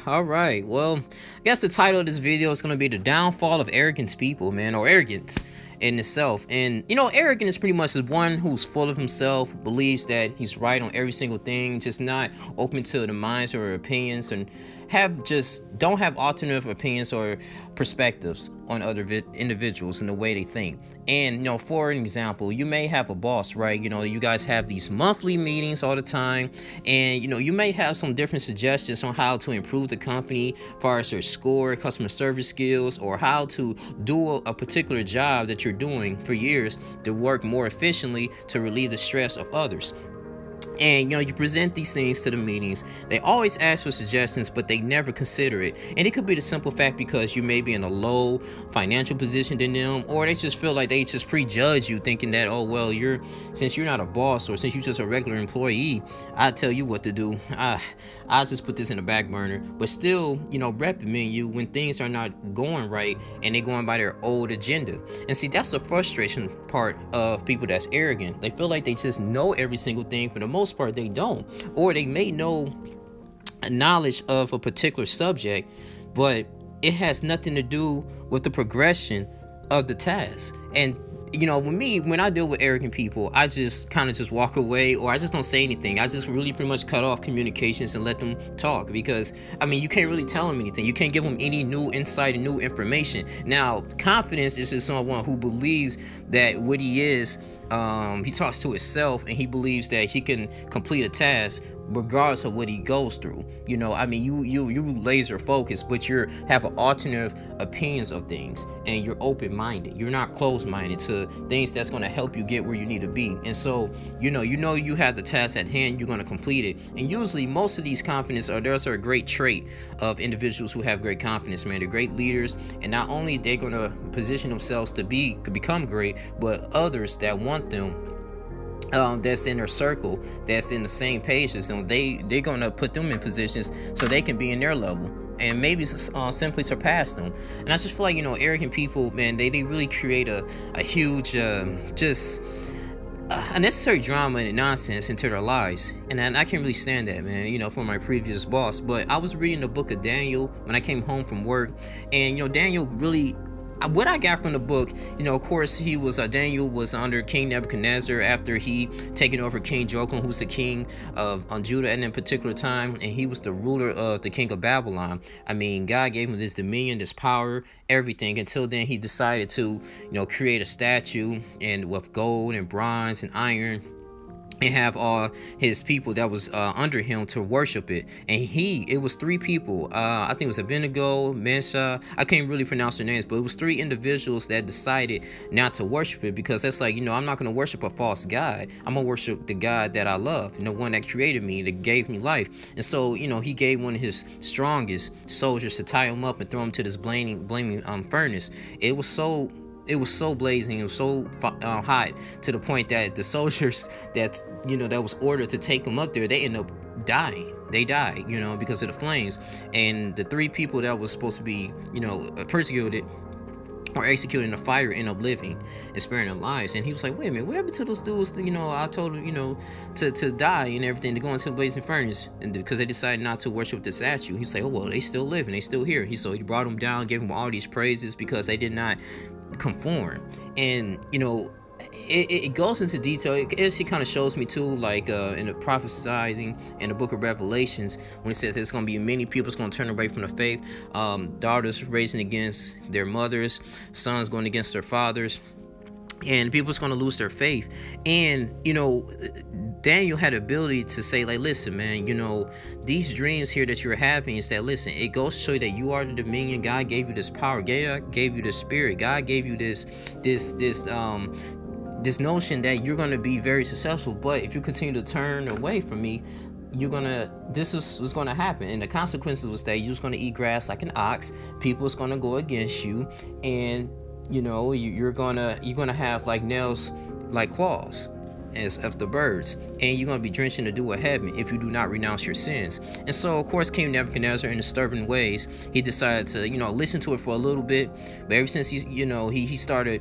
All right. Well, I guess the title of this video is going to be the downfall of arrogant people, man, or arrogance in itself. And arrogant is pretty much the one who's full of himself, believes that he's right on every single thing, just not open to the minds or opinions, and don't have alternative opinions or perspectives on other individuals and the way they think. And for an example, you may have a boss, right? You guys have these monthly meetings all the time, and you may have some different suggestions on how to improve the company as far as their score, customer service skills, or how to do a particular job that you're doing for years to work more efficiently to relieve the stress of others. And you present these things to the meetings. They always ask for suggestions, but they never consider it. And it could be the simple fact because you may be in a low financial position than them, or they just feel like they just prejudge you, thinking that, oh well, since you're not a boss, or since you're just a regular employee, I tell you what to do. I'll just put this in the back burner. But still, reprimand you when things are not going right and they're going by their old agenda. And see, that's the frustration part of people that's arrogant. They feel like they just know every single thing. For the most part, they don't, or they may know knowledge of a particular subject, but it has nothing to do with the progression of the task. And when I deal with arrogant people, I just kind of just walk away, or I just don't say anything. I just really pretty much cut off communications and let them talk, because you can't really tell them anything. You can't give them any new insight and new information. Now, confidence is just someone who believes that what he is, he talks to himself, and he believes that he can complete a task regardless of what he goes through. You laser focused, but you have an alternative opinions of things, and you're open-minded. You're not closed-minded to things that's going to help you get where you need to be. And so you have the task at hand, you're going to complete it. And usually most of these confidence there's a great trait of individuals who have great confidence, man. They're great leaders, and not only they're going to position themselves to become great, but others that want them, that's in their circle, that's in the same page as them, they're gonna put them in positions so they can be in their level and maybe simply surpass them. And I just feel like arrogant people, man, they really create a huge just unnecessary drama and nonsense into their lives. And I can't really stand that, man, from my previous boss. But I was reading the book of Daniel when I came home from work, and Daniel really, what I got from the book, of course, he was Daniel was under King Nebuchadnezzar after he taken over King Joachim, who's the king of Judah at that particular time, and he was the ruler of the king of Babylon. God gave him this dominion, this power, everything. Until then, he decided to, create a statue and with gold and bronze and iron, and have all his people that was under him to worship it. And it was three people, I think it was Abednego, Mensah, I can't really pronounce their names, but it was three individuals that decided not to worship it, because that's like, I'm not going to worship a false god. I'm going to worship the God that I love, the one that created me, that gave me life. And so he gave one of his strongest soldiers to tie him up and throw him to this blaming furnace. It was so blazing, it was so hot, to the point that the soldiers that was ordered to take them up there, they end up dying. They died, because of the flames. And the three people that was supposed to be, persecuted or executed in the fire end up living and sparing their lives. And he was like, wait a minute, what happened to those dudes? I told them, to die and everything, to go into the blazing furnace, and because they decided not to worship the statue. He's like, oh well, they still living, they still here. So he brought them down, gave them all these praises because they did not conform. And it goes into detail. It actually kind of shows me too, like in the prophesying in the book of Revelations, when it says there's going to be many people that's going to turn away from the faith, daughters raising against their mothers, sons going against their fathers, and people's going to lose their faith. And Daniel had the ability to say, like, listen, man, these dreams here that you're having, is that, listen, it goes to show you that you are the dominion. God gave you this power. God gave you this spirit. God gave you this notion that you're going to be very successful. But if you continue to turn away from me, this is what's going to happen. And the consequences was that you're just going to eat grass like an ox. People's going to go against you, and you're gonna have like nails like claws as of the birds, and you're gonna be drenched in the dew of heaven if you do not renounce your sins. And so of course King Nebuchadnezzar, in disturbing ways, he decided to listen to it for a little bit. But ever since he started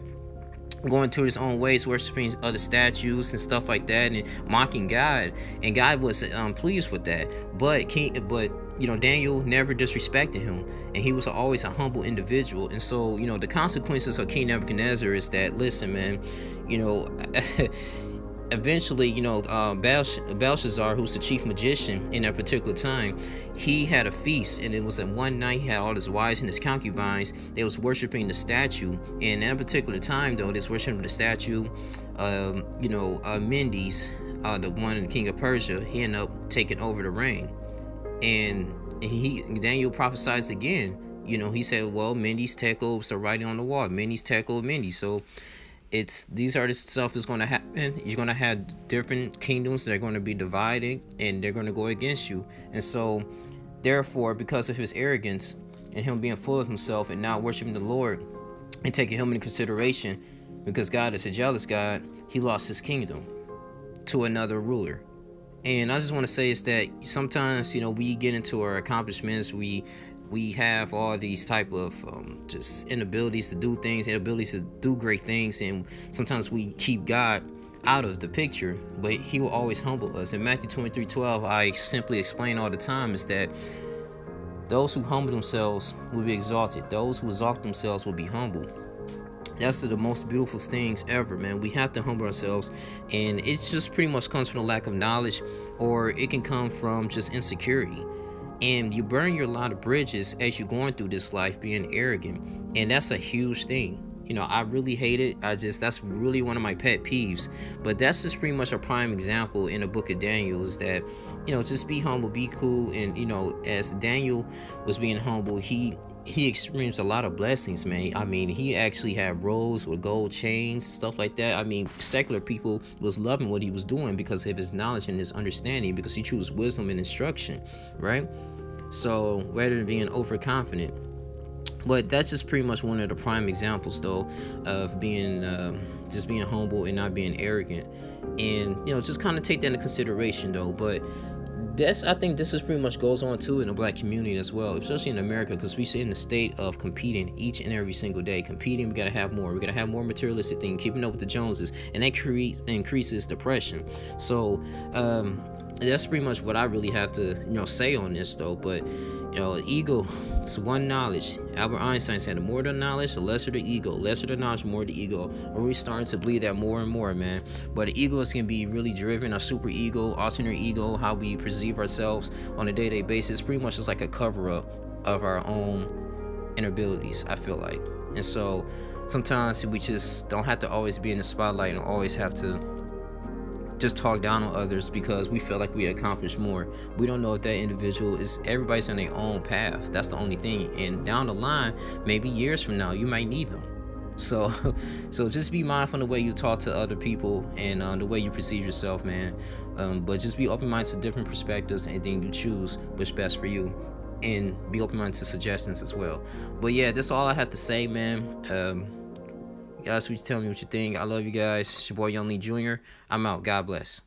going to his own ways, worshiping other statues and stuff like that, and mocking God, and God was pleased with that. But Daniel never disrespected him, and he was always a humble individual. And so, the consequences of King Nebuchadnezzar is that, listen, man, you know, eventually, Belshazzar, who's the chief magician in that particular time, he had a feast, and it was in one night. He had all his wives and his concubines. They was worshiping the statue, and at that particular time, though, they was worshiping the statue. Mendes, the one, the king of Persia, he ended up taking over the reign. And Daniel prophesied again. He said, well, Mendes take so writing on the wall, Mendes take over Mendes. So these are the stuff is going to happen. You're going to have different kingdoms that are going to be divided, and they're going to go against you. And so therefore, because of his arrogance and him being full of himself and not worshiping the Lord and taking him into consideration, because God is a jealous God, he lost his kingdom to another ruler. And I just want to say is that sometimes, we get into our accomplishments, we have all these type of just inabilities to do things, inabilities to do great things, and sometimes we keep God out of the picture, but he will always humble us. In Matthew 23:12, I simply explain all the time is that those who humble themselves will be exalted. Those who exalt themselves will be humble. That's the most beautiful things ever, man. We have to humble ourselves, and it just pretty much comes from a lack of knowledge, or it can come from just insecurity. And you burn a lot of bridges as you're going through this life being arrogant, and that's a huge thing. I really hate it. That's really one of my pet peeves. But that's just pretty much a prime example in the book of Daniel is that, just be humble, be cool. And, as Daniel was being humble, he experienced a lot of blessings, man. I mean, he actually had robes with gold chains, stuff like that. I mean, secular people was loving what he was doing because of his knowledge and his understanding, because he chose wisdom and instruction, right? So rather than being overconfident. But that's just pretty much one of the prime examples, though, of being just being humble and not being arrogant. And just kind of take that into consideration, though. But I think this is pretty much goes on too in the black community as well, especially in America, because we see in the state of competing each and every single day. Competing, we gotta have more. We gotta have more materialistic things, keeping up with the Joneses, and that increases depression. So that's pretty much what I really have to say on this, though. But ego, it's one knowledge. Albert Einstein said, the more the knowledge, the lesser the ego. Lesser the knowledge, more the ego. We're starting to believe that more and more, man. But the ego is going to be really driven. Our super ego, alternate ego, how we perceive ourselves on a day-to-day basis, pretty much is like a cover-up of our own inabilities, I feel like. And so sometimes we just don't have to always be in the spotlight and always have to just talk down on others because we feel like we accomplished more. We don't know if that individual everybody's on their own path. That's the only thing. And down the line, maybe years from now, you might need them. So just be mindful of the way you talk to other people and the way you perceive yourself, man. But just be open-minded to different perspectives, and then you choose what's best for you. And be open-minded to suggestions as well. But yeah, that's all I have to say, man. Guys, please tell me what you think. I love you guys. It's your boy Young Lee Jr. I'm out. God bless.